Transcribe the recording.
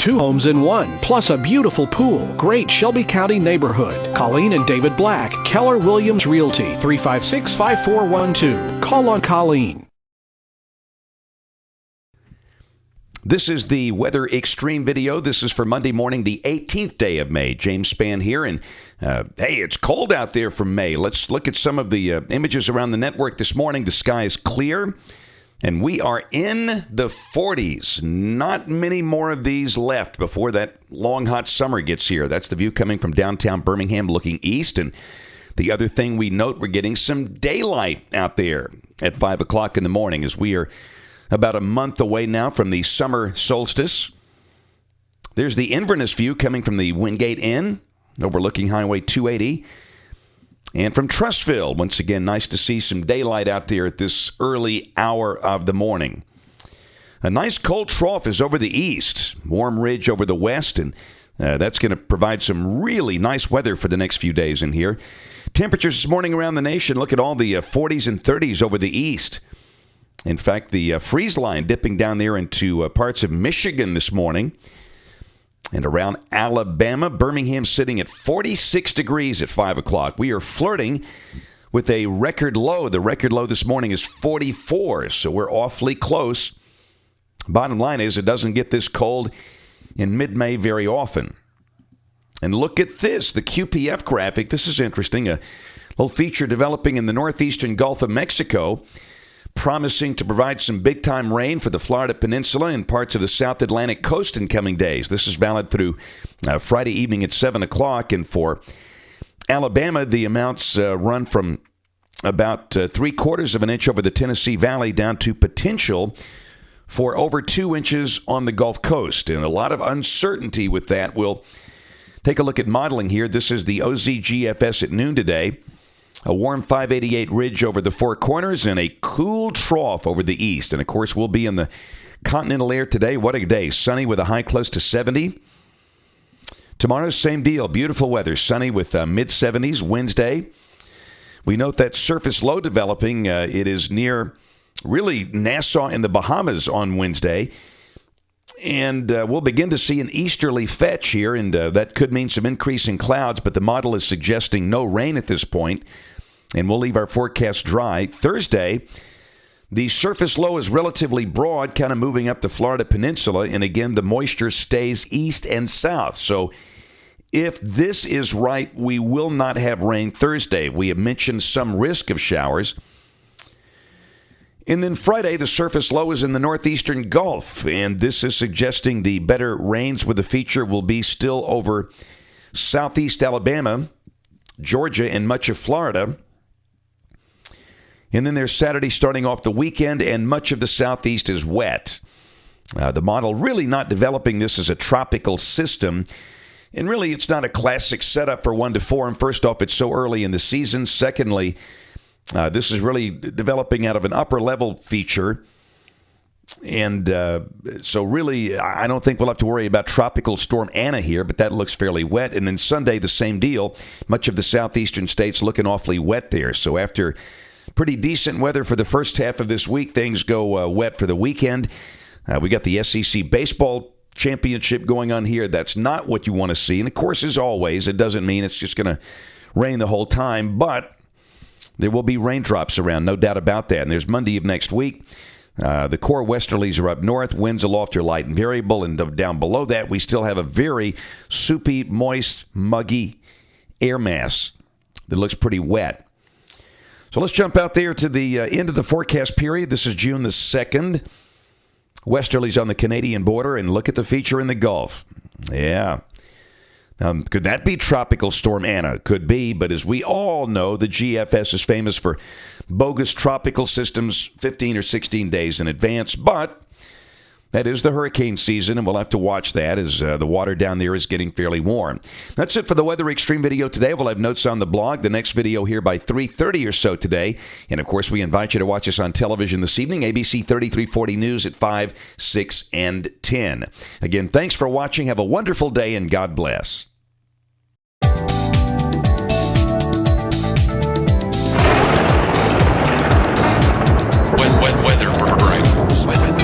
2 homes in one, plus a beautiful pool. Great Shelby County neighborhood. Colleen and David Black, Keller Williams Realty, 356-5412. Call on Colleen. This is the Weather Xtreme video. This is for Monday morning, the 18th day of May. James Spann here, and hey, it's cold out there for May. Let's look at some of the images around the network this morning. The sky is clear, and we are in the 40s. Not many more of these left before that long, hot summer gets here. That's the view coming from downtown Birmingham looking east, and the other thing we note, we're getting some daylight out there at 5 o'clock in the morning as we are about a month away now from the summer solstice. There's the Inverness view coming from the Wingate Inn, overlooking Highway 280. And from Trustville, once again, nice to see some daylight out there at this early hour of the morning. A nice cold trough is over the east, warm ridge over the west, and that's going to provide some really nice weather for the next few days in here. Temperatures this morning around the nation, look at all the 40s and 30s over the east. In fact, the freeze line dipping down there into parts of Michigan this morning and around Alabama. Birmingham sitting at 46 degrees at 5 o'clock. We are flirting with a record low. The record low this morning is 44, so we're awfully close. Bottom line is it doesn't get this cold in mid-May very often. And look at this, the QPF graphic. This is interesting. A little feature developing in the northeastern Gulf of Mexico, promising to provide some big-time rain for the Florida Peninsula and parts of the South Atlantic coast in coming days. This is valid through Friday evening at 7 o'clock. And for Alabama, the amounts run from about 3/4 of an inch over the Tennessee Valley down to potential for over 2 inches on the Gulf Coast. And a lot of uncertainty with that. We'll take a look at modeling here. This is the OZGFS at noon today. A warm 588 ridge over the Four Corners and a cool trough over the east. And, of course, we'll be in the continental air today. What a day. Sunny with a high close to 70. Tomorrow, same deal. Beautiful weather. Sunny with mid-70s. Wednesday, we note that surface low developing. It is near, really, Nassau in the Bahamas on Wednesday. And we'll begin to see an easterly fetch here, and that could mean some increase in clouds, but the model is suggesting no rain at this point, and we'll leave our forecast dry. Thursday, the surface low is relatively broad, kind of moving up the Florida Peninsula, and again, the moisture stays east and south. So if this is right, we will not have rain Thursday. We have mentioned some risk of showers. And then Friday, the surface low is in the northeastern Gulf, and this is suggesting the better rains with the feature will be still over southeast Alabama, Georgia, and much of Florida. And then there's Saturday starting off the weekend, and much of the southeast is wet. The model really not developing this as a tropical system. And really, it's not a classic setup for 1 to 4. And first off, it's so early in the season. Secondly, this is really developing out of an upper-level feature. And so really, I don't think we'll have to worry about Tropical Storm Anna here, but that looks fairly wet. And then Sunday, the same deal. Much of the southeastern states looking awfully wet there. So after pretty decent weather for the first half of this week, things go wet for the weekend. We got the SEC baseball championship going on here. That's not what you want to see. And of course, as always, it doesn't mean it's just going to rain the whole time, but there will be raindrops around, no doubt about that. And there's Monday of next week. The core westerlies are up north. Winds aloft are light and variable. And down below that, we still have a very soupy, moist, muggy air mass that looks pretty wet. So let's jump out there to the end of the forecast period. This is June the 2nd. Westerlies on the Canadian border, and look at the feature in the Gulf. Yeah. Could that be Tropical Storm Anna? Could be, but as we all know, the GFS is famous for bogus tropical systems 15 or 16 days in advance, but that is the hurricane season, and we'll have to watch that as the water down there is getting fairly warm. That's it for the Weather Xtreme video today. We'll have notes on the blog. The next video here by 3:30 or so today. And, of course, we invite you to watch us on television this evening, ABC 3340 News at 5, 6, and 10. Again, thanks for watching. Have a wonderful day, and God bless. Weather.